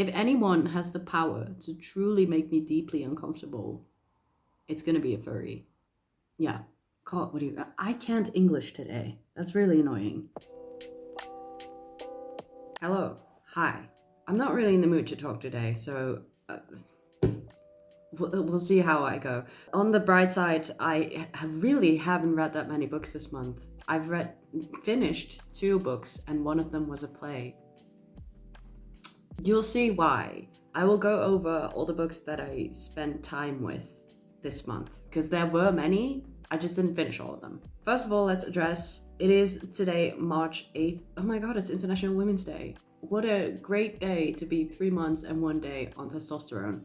If anyone has the power to truly make me deeply uncomfortable, it's gonna be a furry. Yeah. God, I can't English today. That's really annoying. Hello. Hi. I'm not really in the mood to talk today, so we'll see how I go. On the bright side, I really haven't read that many books this month. I've finished 2 books, and one of them was a play. You'll see why. I will go over all the books that I spent time with this month, because there were many. I just didn't finish all of them. First of all, let's address, it is today, March 8th. Oh my god, it's International Women's Day. What a great day to be 3 months and 1 day on testosterone.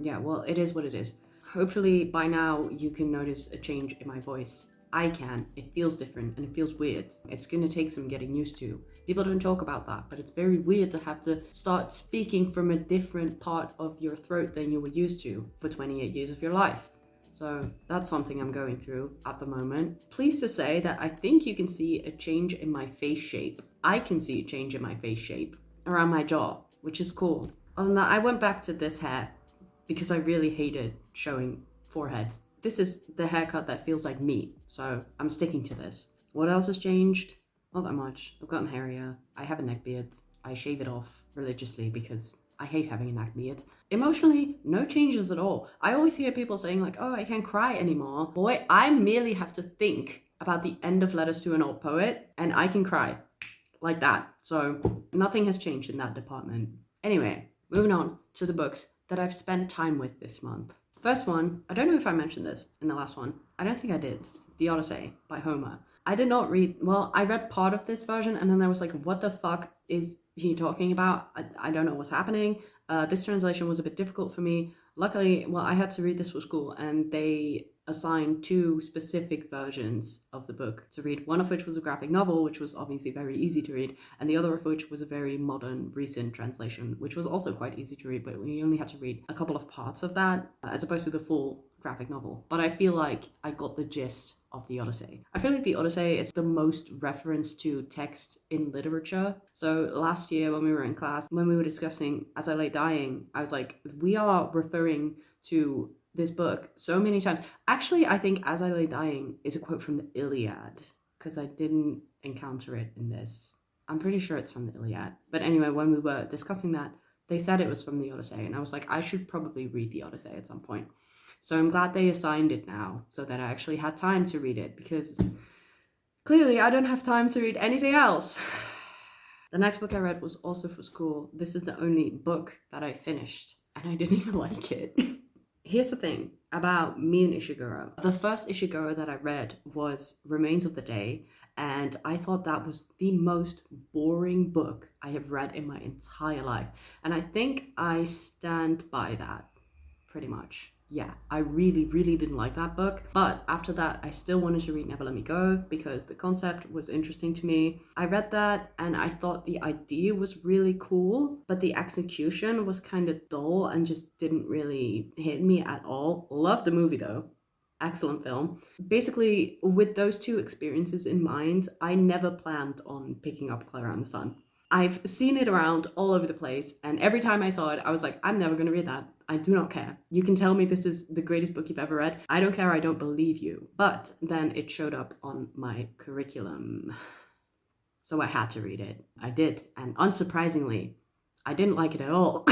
Yeah, well, it is what it is. Hopefully by now you can notice a change in my voice. I can. It feels different and it feels weird. It's gonna take some getting used to. People don't talk about that, but it's very weird to have to start speaking from a different part of your throat than you were used to for 28 years of your life. So that's something I'm going through at the moment. Pleased to say that I think you can see a change in my face shape. I can see a change in my face shape around my jaw, which is cool. Other than that, I went back to this hair because I really hated showing foreheads. This is the haircut that feels like me, so I'm sticking to this. What else has changed? Not that much. I've gotten hairier. I have a neck beard. I shave it off religiously because I hate having a neck beard. Emotionally, no changes at all. I always hear people saying like, oh, I can't cry anymore. Boy, I merely have to think about the end of Letters to an Old Poet and I can cry like that. So nothing has changed in that department. Anyway, moving on to the books that I've spent time with this month. First one, I don't know if I mentioned this in the last one. I don't think I did. The Odyssey by Homer. I did not read, well, I read part of this version and then I was like, what the fuck is he talking about? I don't know what's happening. This translation was a bit difficult for me. Luckily, well, I had to read this for school and they assigned 2 specific versions of the book to read, one of which was a graphic novel, which was obviously very easy to read, and the other of which was a very modern, recent translation, which was also quite easy to read, but we only had to read a couple of parts of that, as opposed to the full graphic novel. But I feel like I got the gist of the Odyssey. I feel like the Odyssey is the most reference to text in literature. So last year when we were in class, when we were discussing As I Lay Dying, I was like, we are referring to this book so many times. Actually, I think As I Lay Dying is a quote from the Iliad, because I didn't encounter it in this. I'm pretty sure it's from the Iliad. But anyway, when we were discussing that, they said it was from the Odyssey, and I was like, I should probably read the Odyssey at some point. So I'm glad they assigned it now, so that I actually had time to read it, because clearly I don't have time to read anything else. The next book I read was also for school. This is the only book that I finished, and I didn't even like it. Here's the thing about me and Ishiguro. The first Ishiguro that I read was Remains of the Day, and I thought that was the most boring book I have read in my entire life. And I think I stand by that, pretty much. Yeah, I really, really didn't like that book. But after that, I still wanted to read Never Let Me Go because the concept was interesting to me. I read that and I thought the idea was really cool, but the execution was kind of dull and just didn't really hit me at all. Loved the movie though. Excellent film. Basically, with those 2 experiences in mind, I never planned on picking up Clara and the Sun. I've seen it around all over the place, and every time I saw it, I was like, I'm never going to read that. I do not care. You can tell me this is the greatest book you've ever read. I don't care. I don't believe you. But then it showed up on my curriculum. So I had to read it. I did. And unsurprisingly, I didn't like it at all.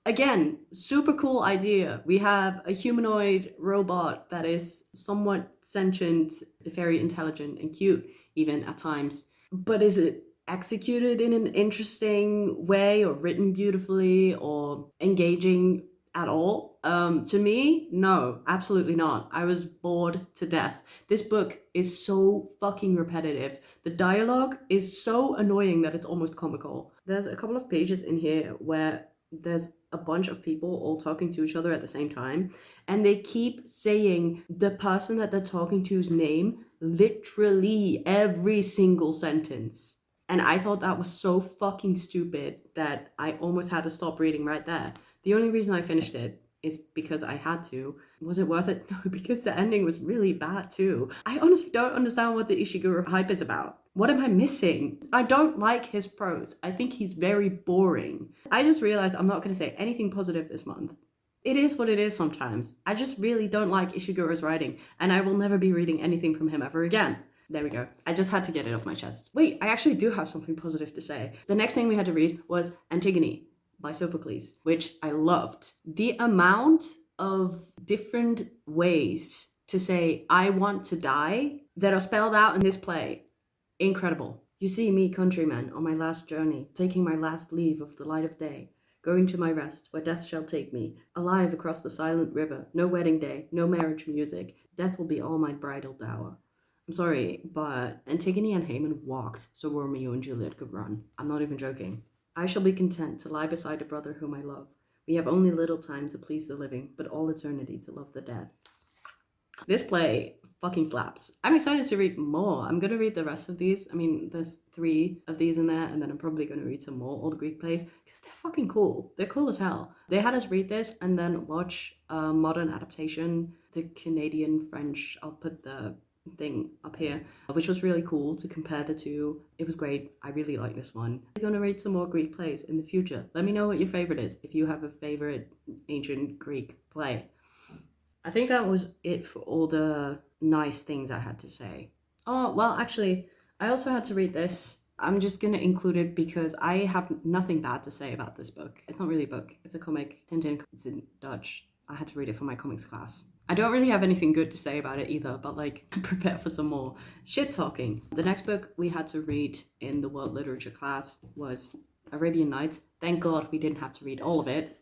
Again, super cool idea. We have a humanoid robot that is somewhat sentient, very intelligent and cute, even at times. But is it executed in an interesting way or written beautifully or engaging at all? To me, no, absolutely not. I was bored to death. This book is so fucking repetitive. The dialogue is so annoying that it's almost comical. There's a couple of pages in here where there's a bunch of people all talking to each other at the same time, and they keep saying the person that they're talking to's name literally every single sentence. And I thought that was so fucking stupid that I almost had to stop reading right there. The only reason I finished it is because I had to. Was it worth it? No, because the ending was really bad too. I honestly don't understand what the Ishiguro hype is about. What am I missing? I don't like his prose. I think he's very boring. I just realized I'm not going to say anything positive this month. It is what it is sometimes. I just really don't like Ishiguro's writing, and I will never be reading anything from him ever again. There we go. I just had to get it off my chest. Wait, I actually do have something positive to say. The next thing we had to read was Antigone by Sophocles, which I loved. The amount of different ways to say, I want to die, that are spelled out in this play, incredible. You see me, countryman, on my last journey, taking my last leave of the light of day, going to my rest, where death shall take me, alive across the silent river, no wedding day, no marriage music, death will be all my bridal dower. I'm sorry, but Antigone and Haman walked so Romeo and Juliet could run. I'm not even joking. I shall be content to lie beside a brother whom I love. We have only little time to please the living, but all eternity to love the dead. This play fucking slaps. I'm excited to read more. I'm going to read the rest of these. I mean, there's 3 of these in there, and then I'm probably going to read some more old Greek plays because they're fucking cool. They're cool as hell. They had us read this and then watch a modern adaptation, the Canadian French. I'll put the thing up here, which was really cool to compare the two. It was great. I really like this one. I'm going to read some more Greek plays in the future. Let me know what your favorite is if you have a favorite ancient Greek play. I think that was it for all the nice things I had to say. Oh, well, actually, I also had to read this. I'm just going to include it because I have nothing bad to say about this book. It's not really a book. It's a comic. Tintin. It's in Dutch. I had to read it for my comics class. I don't really have anything good to say about it either, but like, prepare for some more shit talking. The next book we had to read in the world literature class was Arabian Nights. Thank God we didn't have to read all of it.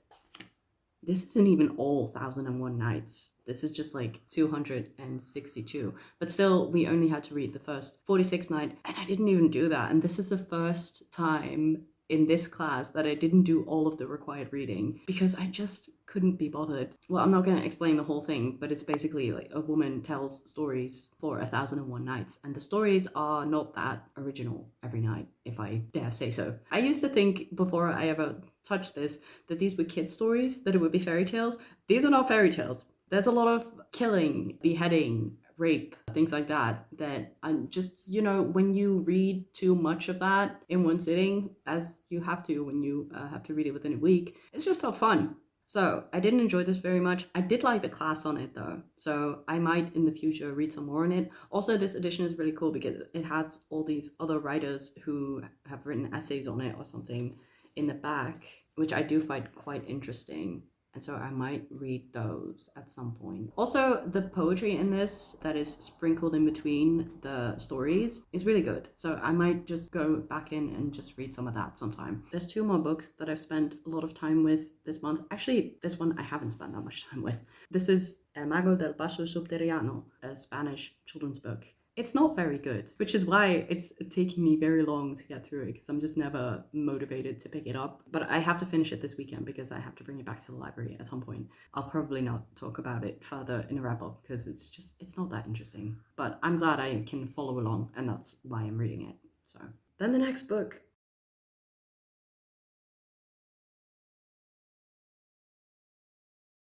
This isn't even all 1001 Nights. This is just like 262. But still, we only had to read the first 46 nights, and I didn't even do that. And this is the first time in this class that I didn't do all of the required reading because I just couldn't be bothered. Well, I'm not going to explain the whole thing, but it's basically like a woman tells stories for 1001 Nights, and the stories are not that original every night, if I dare say so. I used to think before I ever touched this that these were kid stories, that it would be fairy tales. These are not fairy tales. There's a lot of killing, beheading, rape, things like that, that I'm just, when you read too much of that in one sitting, as you have to when you have to read it within a week, it's just not fun. So I didn't enjoy this very much. I did like the class on it though, so I might in the future read some more on it. Also, this edition is really cool because it has all these other writers who have written essays on it or something in the back, which I do find quite interesting. And so I might read those at some point. Also, the poetry in this that is sprinkled in between the stories is really good. So I might just go back in and just read some of that sometime. There's 2 more books that I've spent a lot of time with this month. Actually, this one I haven't spent that much time with. This is El Mago del Paso Subterráneo, a Spanish children's book. It's not very good, which is why it's taking me very long to get through it because I'm just never motivated to pick it up. But I have to finish it this weekend because I have to bring it back to the library at some point. I'll probably not talk about it further in a wrap-up because it's not that interesting. But I'm glad I can follow along, and that's why I'm reading it. So then the next book.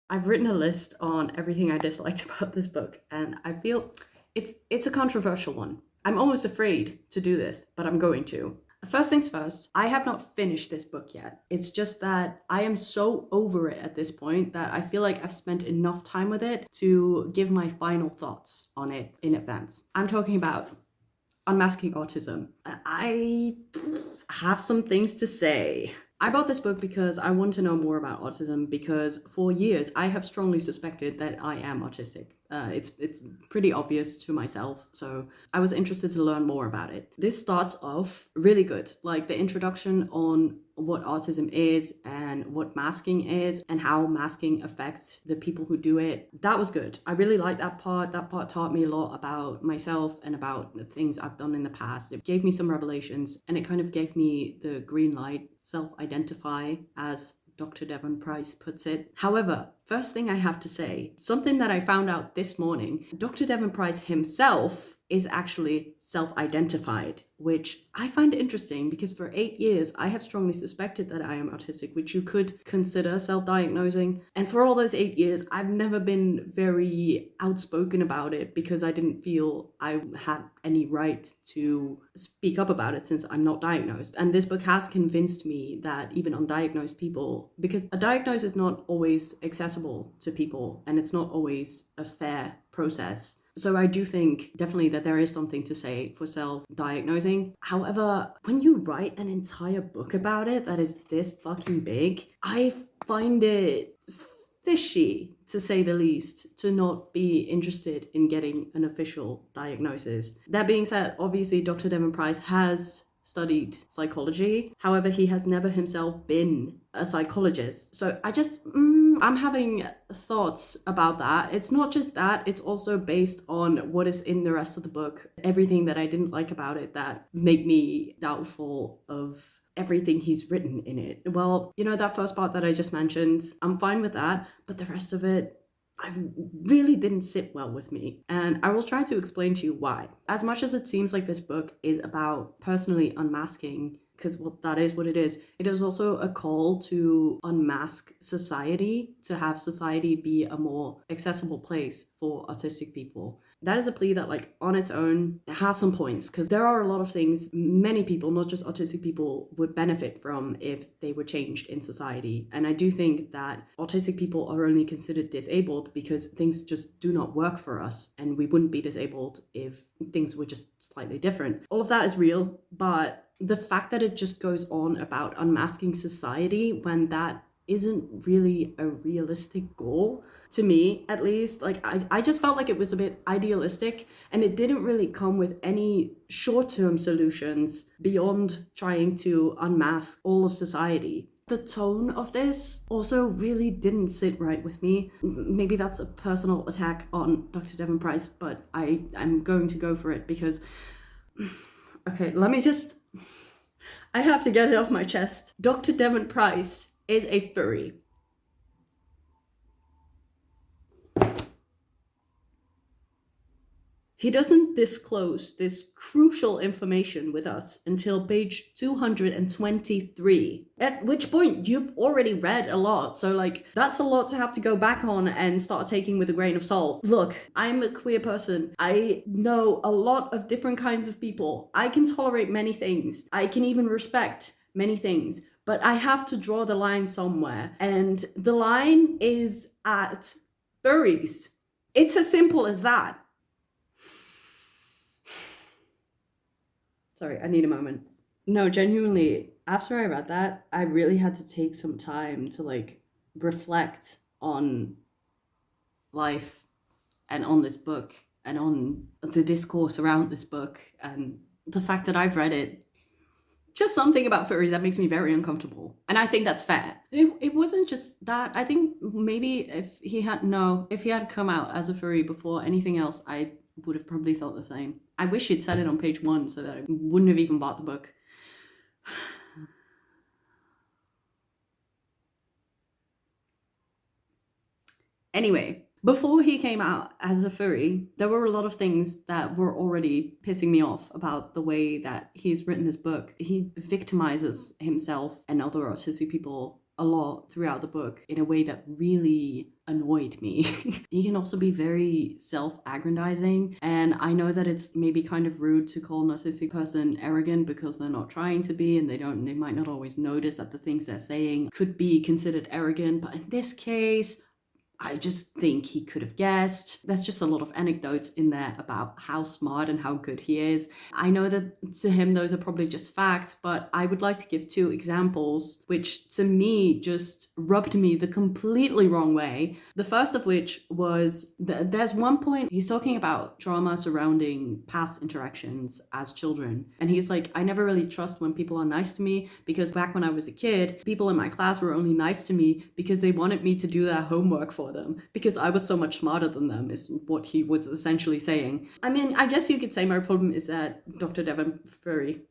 I've written a list on everything I disliked about this book, and I feel it's a controversial one. I'm almost afraid to do this, but I'm going to. First things first, I have not finished this book yet. It's just that I am so over it at this point that I feel like I've spent enough time with it to give my final thoughts on it in advance. I'm talking about Unmasking Autism. I have some things to say. I bought this book because I want to know more about autism because for years I have strongly suspected that I am autistic. It's pretty obvious to myself, so I was interested to learn more about it. This starts off really good, like the introduction on what autism is and what masking is and how masking affects the people who do it. That was good. I really liked that part. That part taught me a lot about myself and about the things I've done in the past. It gave me some revelations and it kind of gave me the green light, self-identify, as Dr. Devon Price puts it. However, first thing I have to say, something that I found out this morning, Dr. Devon Price himself is actually self-identified, which I find interesting because for 8 years I have strongly suspected that I am autistic, which you could consider self-diagnosing. And for all those 8 years, I've never been very outspoken about it because I didn't feel I had any right to speak up about it since I'm not diagnosed. And this book has convinced me that even undiagnosed people, because a diagnosis is not always accessible to people and it's not always a fair process. So I do think definitely that there is something to say for self-diagnosing. However, when you write an entire book about it that is this fucking big, I find it fishy, to say the least, to not be interested in getting an official diagnosis. That being said, obviously Dr. Devon Price has studied psychology. However, he has never himself been a psychologist. So I'm having thoughts about that. It's not just that, it's also based on what is in the rest of the book. Everything that I didn't like about it that made me doubtful of everything he's written in it. Well, that first part that I just mentioned, I'm fine with that, but the rest of it, I really didn't sit well with me. And I will try to explain to you why. As much as it seems like this book is about personally unmasking, because that is what it is also a call to unmask society, to have society be a more accessible place for autistic people. That is a plea that, like, on its own has some points, because there are a lot of things many people, not just autistic people, would benefit from if they were changed in society. And I do think that autistic people are only considered disabled because things just do not work for us, and we wouldn't be disabled if things were just slightly different. All of that is real, but the fact that it just goes on about unmasking society when that isn't really a realistic goal, to me at least, like I just felt like it was a bit idealistic, and it didn't really come with any short-term solutions beyond trying to unmask all of society. The tone of this also really didn't sit right with me. Maybe that's a personal attack on Dr. Devon Price, but I'm going to go for it because okay, I have to get it off my chest. Dr. Devon Price is a furry. He doesn't disclose this crucial information with us until page 223, at which point you've already read a lot, so like that's a lot to have to go back on and start taking with a grain of salt. Look, I'm a queer person. I know a lot of different kinds of people. I can tolerate many things. I can even respect many things, but I have to draw the line somewhere, and the line is at furries. It's as simple as that. Sorry, I need a moment. No, genuinely, after I read that, I really had to take some time to like reflect on life and on this book and on the discourse around this book and the fact that I've read it. Just something about furries that makes me very uncomfortable. And I think that's fair. It wasn't just that. I think maybe if he had come out as a furry before anything else, I would have probably thought the same. I wish he'd said it on page 1 so that I wouldn't have even bought the book. Anyway, before he came out as a furry, there were a lot of things that were already pissing me off about the way that he's written this book. He victimizes himself and other autistic people a lot throughout the book in a way that really annoyed me. He can also be very self-aggrandizing, and I know that it's maybe kind of rude to call an autistic person arrogant because they're not trying to be, and they might not always notice that the things they're saying could be considered arrogant, but in this case, I just think he could have guessed. There's just a lot of anecdotes in there about how smart and how good he is. I know that to him those are probably just facts, but I would like to give 2 examples which to me just rubbed me the completely wrong way. The first of which was there's one point he's talking about trauma surrounding past interactions as children, and he's like, I never really trust when people are nice to me because back when I was a kid, people in my class were only nice to me because they wanted me to do their homework for them because I was so much smarter than them, is what he was essentially saying. I mean, I guess you could say my problem is that Dr. Devon Furry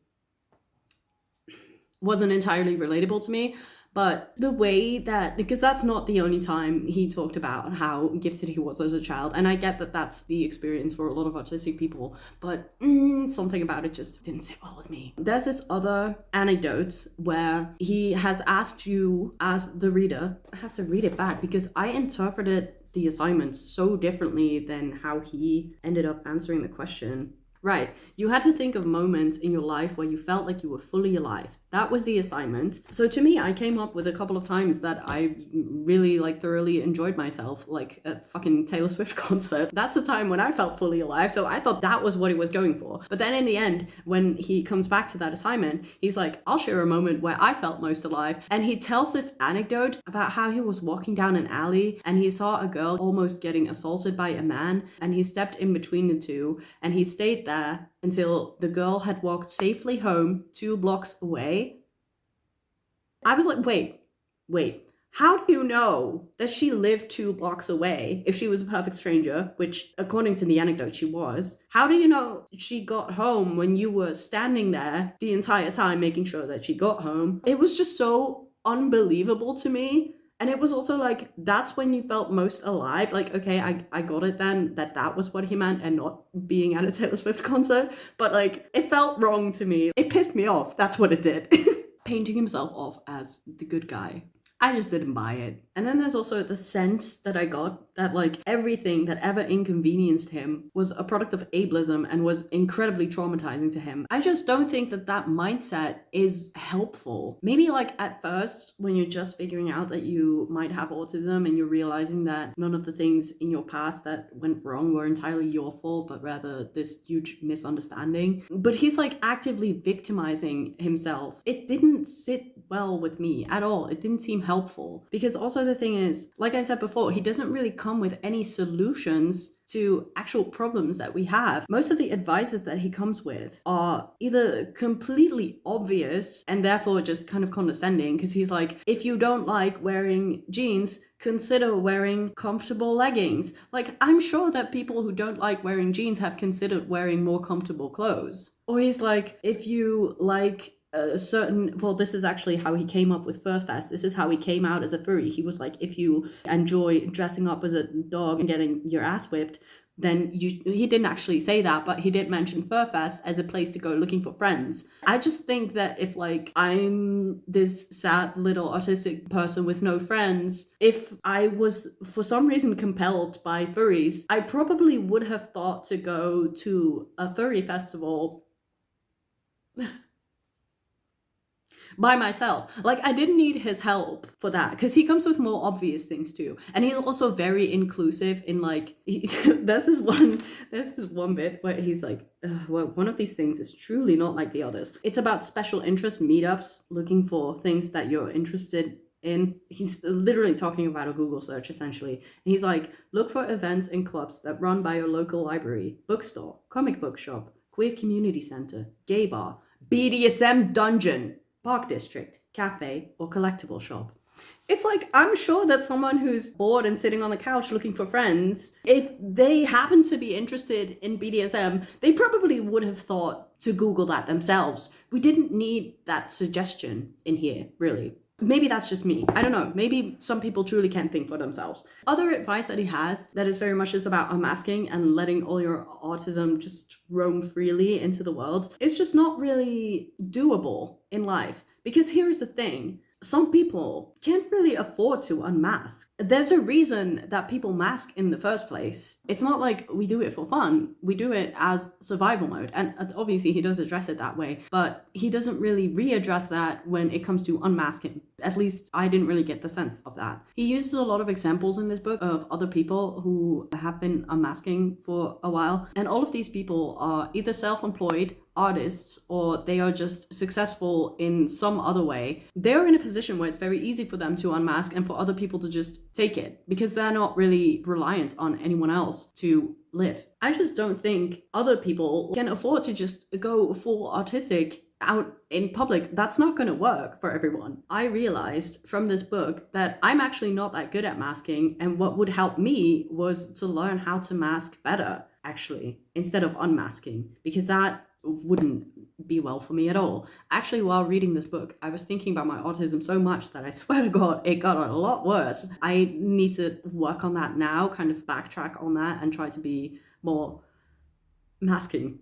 wasn't entirely relatable to me, But the way that, because that's not the only time he talked about how gifted he was as a child, and I get that that's the experience for a lot of autistic people, but something about it just didn't sit well with me. There's this other anecdote where he has asked you as the reader, I have to read it back because I interpreted the assignment so differently than how he ended up answering the question. Right, you had to think of moments in your life where you felt like you were fully alive. That was the assignment. So to me, I came up with a couple of times that I really thoroughly enjoyed myself, like a fucking Taylor Swift concert. That's a time when I felt fully alive, so I thought that was what he was going for. But then in the end, when he comes back to that assignment, he's like, I'll share a moment where I felt most alive. And he tells this anecdote about how he was walking down an alley and he saw a girl almost getting assaulted by a man, and he stepped in between the two and he stayed there until the girl had walked safely home 2 blocks away. I was like, wait, how do you know that she lived 2 blocks away if she was a perfect stranger, which according to the anecdote she was? How do you know she got home when you were standing there the entire time making sure that she got home? It was just so unbelievable to me. And it was also like, that's when you felt most alive. Like, okay, I got it then, that was what he meant and not being at a Taylor Swift concert. But like, it felt wrong to me. It pissed me off. That's what it did. Painting himself off as the good guy. I just didn't buy it. And then there's also the sense that I got that like everything that ever inconvenienced him was a product of ableism and was incredibly traumatizing to him. I just don't think that that mindset is helpful. Maybe like at first when you're just figuring out that you might have autism and you're realizing that none of the things in your past that went wrong were entirely your fault, but rather this huge misunderstanding. But he's like actively victimizing himself. It didn't sit well with me at all. It didn't seem helpful. Because also the thing is, like I said before, he doesn't really come with any solutions to actual problems that we have. Most of the advices that he comes with are either completely obvious and therefore just kind of condescending, because he's like, if you don't like wearing jeans, consider wearing comfortable leggings. Like, I'm sure that people who don't like wearing jeans have considered wearing more comfortable clothes. Or he's like, if you like a certain, well, this is actually how he came up with Furfest. This is how he came out as a furry. He was like, if you enjoy dressing up as a dog and getting your ass whipped, then he didn't actually say that, but he did mention Furfest as a place to go looking for friends. I just think that if like I'm this sad little autistic person with no friends, if I was for some reason compelled by furries, I probably would have thought to go to a furry festival by myself. Like, I didn't need his help for that, because he comes with more obvious things too. And he's also very inclusive in like, there's this one bit where he's like, well, one of these things is truly not like the others. It's about special interest meetups, looking for things that you're interested in. He's literally talking about a Google search essentially. And he's like, look for events and clubs that run by your local library, bookstore, comic book shop, queer community center, gay bar, BDSM dungeon, park district, cafe, or collectible shop. It's like, I'm sure that someone who's bored and sitting on the couch looking for friends, if they happen to be interested in BDSM, they probably would have thought to Google that themselves. We didn't need that suggestion in here, really. Maybe that's just me. I don't know. Maybe some people truly can't think for themselves. Other advice that he has that is very much just about unmasking and letting all your autism just roam freely into the world is just not really doable in life. Because here's the thing. Some people can't really afford to unmask. There's a reason that people mask in the first place. It's not like we do it for fun. We do it as survival mode. And obviously he does address it that way, but he doesn't really readdress that when it comes to unmasking. At least I didn't really get the sense of that. He uses a lot of examples in this book of other people who have been unmasking for a while. And all of these people are either self-employed artists, or they are just successful in some other way. They're in a position where it's very easy for them to unmask and for other people to just take it, because they're not really reliant on anyone else to live. I just don't think other people can afford to just go full autistic out in public. That's not going to work for everyone. I realized from this book that I'm actually not that good at masking, and what would help me was to learn how to mask better, actually, instead of unmasking, because that wouldn't be well for me at all. Actually, while reading this book, I was thinking about my autism so much that I swear to God, it got a lot worse. I need to work on that now, kind of backtrack on that and try to be more masking.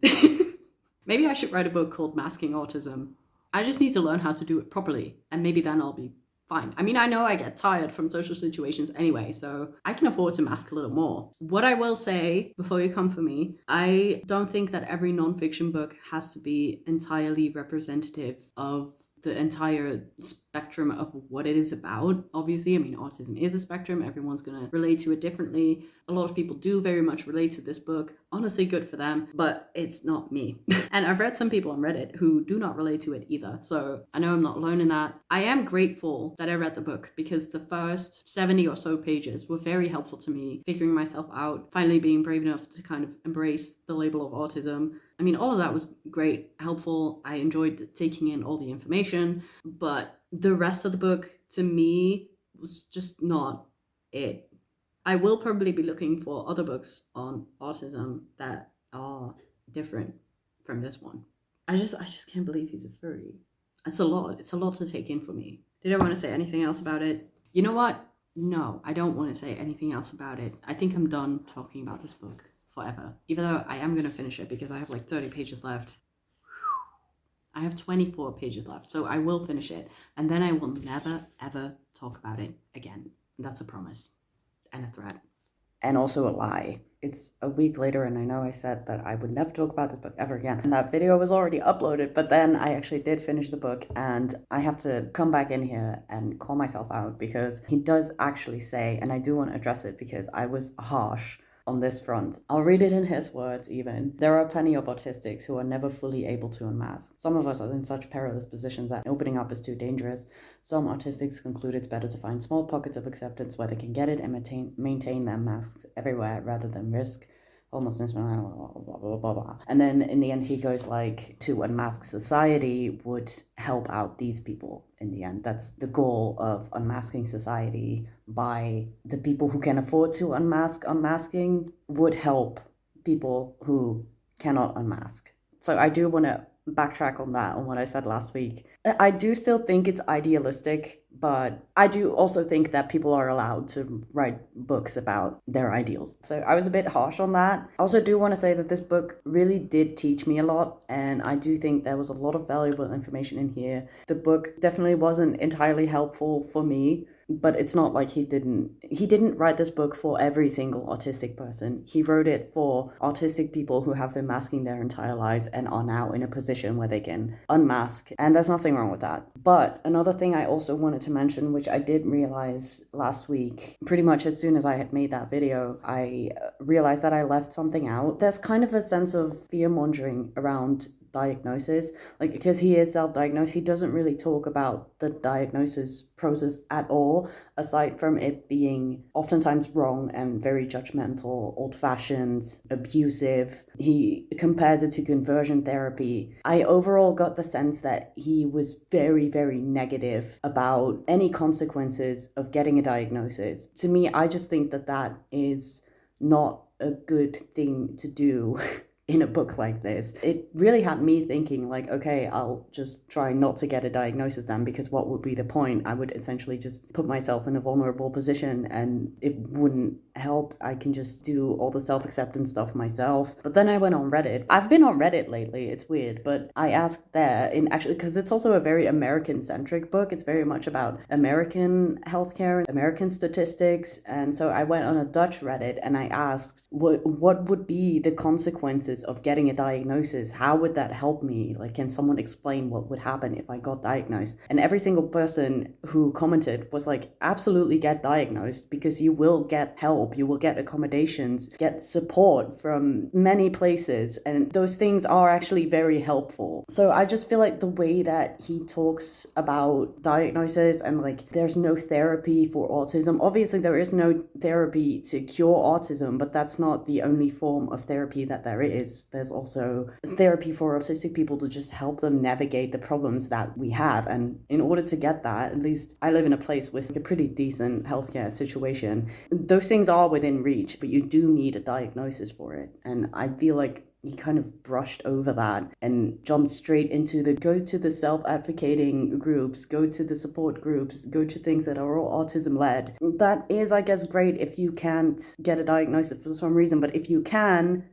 Maybe I should write a book called Masking Autism. I just need to learn how to do it properly, and maybe then I'll be fine. I mean, I know I get tired from social situations anyway, so I can afford to mask a little more. What I will say before you come for me, I don't think that every nonfiction book has to be entirely representative of the entire spectrum of what it is about. Obviously, I mean, autism is a spectrum. Everyone's going to relate to it differently. A lot of people do very much relate to this book. Honestly, good for them, but it's not me. And I've read some people on Reddit who do not relate to it either. So I know I'm not alone in that. I am grateful that I read the book because the first 70 or so pages were very helpful to me, figuring myself out, finally being brave enough to kind of embrace the label of autism. I mean, all of that was great, helpful. I enjoyed taking in all the information, but the rest of the book to me was just not it. I will probably be looking for other books on autism that are different from this one. I just can't believe he's a furry. It's a lot. It's a lot to take in for me. Did I want to say anything else about it? You know what? No, I don't want to say anything else about it. I think I'm done talking about this book forever. Even though I am going to finish it because I have like 30 pages left. I have 24 pages left, so I will finish it. And then I will never, ever talk about it again. And that's a promise. And a threat. And also a lie. It's a week later and I know I said that I would never talk about this book ever again. And that video was already uploaded, but then I actually did finish the book and I have to come back in here and call myself out because he does actually say, and I do want to address it because I was harsh on this front. I'll read it in his words even. There are plenty of autistics who are never fully able to unmask. Some of us are in such perilous positions that opening up is too dangerous. Some autistics conclude it's better to find small pockets of acceptance where they can get it and maintain their masks everywhere rather than risk homelessness, blah, blah, blah, blah, blah. And then in the end, he goes like, to unmask society would help out these people in the end. That's the goal of unmasking society by the people who can afford to unmask. Unmasking would help people who cannot unmask. So I do want to backtrack on that, on what I said last week. I do still think it's idealistic, but I do also think that people are allowed to write books about their ideals. So I was a bit harsh on that. I also do want to say that this book really did teach me a lot, and I do think there was a lot of valuable information in here. The book definitely wasn't entirely helpful for me, but it's not like he didn't write this book for every single autistic person. He wrote it for autistic people who have been masking their entire lives and are now in a position where they can unmask, and there's nothing wrong with that. But another thing I also wanted to mention, which I did realize last week, pretty much as soon as I had made that video, I realized that I left something out. There's kind of a sense of fear-mongering around diagnosis, like, because he is self-diagnosed, he doesn't really talk about the diagnosis process at all, aside from it being oftentimes wrong and very judgmental, old-fashioned, abusive. He compares it to conversion therapy. I overall got the sense that he was very, very negative about any consequences of getting a diagnosis. To me, I just think that that is not a good thing to do in a book like this. It really had me thinking like, okay, I'll just try not to get a diagnosis then, because what would be the point? I would essentially just put myself in a vulnerable position and it wouldn't help. I can just do all the self-acceptance stuff myself. But then I went on Reddit. I've been on Reddit lately, it's weird, but I asked there, in actually, because it's also a very American-centric book, it's very much about American healthcare, American statistics, and so I went on a Dutch Reddit and I asked, what would be the consequences of getting a diagnosis? How would that help me? Like, can someone explain what would happen if I got diagnosed? And every single person who commented was like, absolutely get diagnosed, because you will get help, you will get accommodations, get support from many places, and those things are actually very helpful. So I just feel like the way that he talks about diagnosis and like there's no therapy for autism. Obviously there is no therapy to cure autism, but that's not the only form of therapy that there is. There's also therapy for autistic people to just help them navigate the problems that we have. And in order to get that, at least I live in a place with a pretty decent healthcare situation. Those things are within reach, but you do need a diagnosis for it. And I feel like he kind of brushed over that and jumped straight into the go to the self-advocating groups, go to the support groups, go to things that are all autism led. That is, I guess, great if you can't get a diagnosis for some reason, but if you can,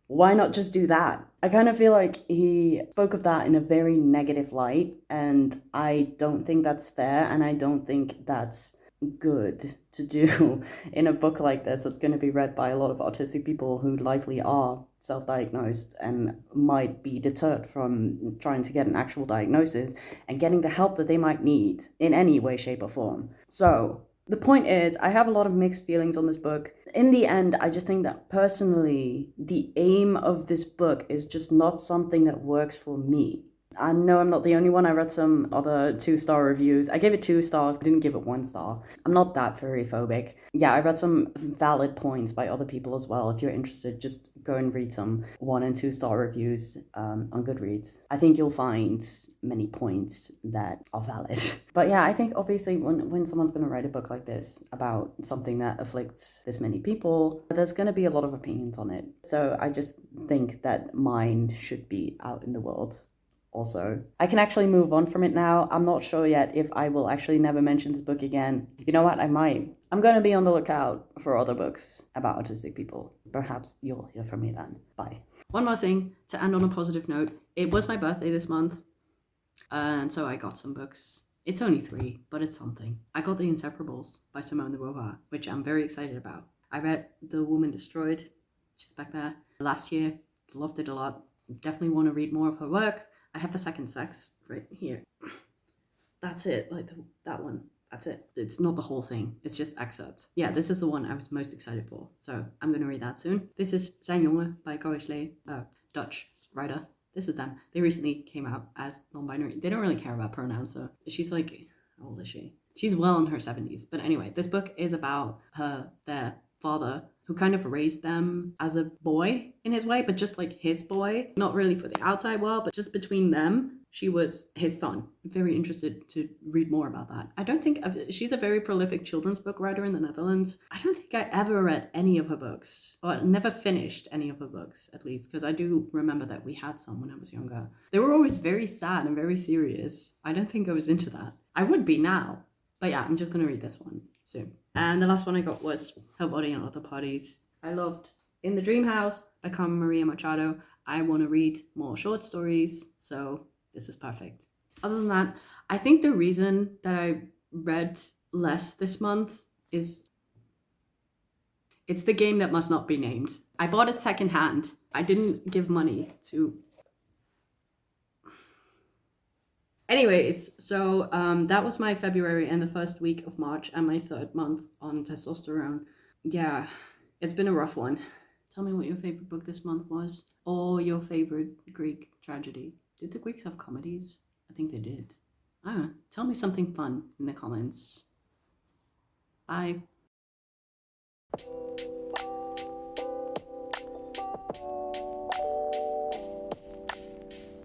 why not just do that? I kind of feel like he spoke of that in a very negative light, and I don't think that's fair, and I don't think that's good to do in a book like this that's going to be read by a lot of autistic people who likely are self-diagnosed and might be deterred from trying to get an actual diagnosis and getting the help that they might need in any way, shape, or form. So the point is, I have a lot of mixed feelings on this book. In the end, I just think that personally, the aim of this book is just not something that works for me. I know I'm not the only one. I read some other 2-star reviews. I gave it 2 stars. I didn't give it 1 star. I'm not that furry phobic. Yeah, I read some valid points by other people as well. If you're interested, just go and read some 1 and 2 star reviews on Goodreads. I think you'll find many points that are valid. But yeah, I think obviously when someone's going to write a book like this about something that afflicts this many people, there's going to be a lot of opinions on it. So I just think that mine should be out in the world. Also, I can actually move on from it now. I'm not sure yet if I will actually never mention this book again. You know what? I might. I'm going to be on the lookout for other books about autistic people. Perhaps you'll hear from me then. Bye. One more thing to end on a positive note. It was my birthday this month, and so I got some books. It's only 3, but it's something. I got The Inseparables by Simone de Beauvoir, which I'm very excited about. I read The Woman Destroyed, she's back there, last year. Loved it a lot. Definitely want to read more of her work. I have The Second Sex right here. That's it, like that one. That's it. It's not the whole thing. It's just excerpts. Yeah, this is the one I was most excited for. So I'm going to read that soon. This is Zijn Jongen by Corrie Lee, Dutch writer. This is them. They recently came out as non-binary. They don't really care about pronouns, so she's like, how old is she? She's well in her 70s. But anyway, this book is about their father, who kind of raised them as a boy in his way, but just like his boy, not really for the outside world, but just between them, she was his son. I'm very interested to read more about that. I don't think, she's a very prolific children's book writer in the Netherlands. I don't think I ever read any of her books, or never finished any of her books, at least, because I do remember that we had some when I was younger. They were always very sad and very serious. I don't think I was into that. I would be now. But yeah, I'm just going to read this one soon. And the last one I got was Her Body and Other Parties. I loved In the Dream House by Carmen Maria Machado. I want to read more short stories, so this is perfect. Other than that, I think the reason that I read less this month is it's The Game That Must Not Be Named. I bought it secondhand. I didn't give money to... Anyways, so that was my February and the first week of March and my 3rd month on testosterone. Yeah, it's been a rough one. Tell me what your favorite book this month was, or your favorite Greek tragedy. Did the Greeks have comedies? I think they did. I don't know. Tell me something fun in the comments. Bye.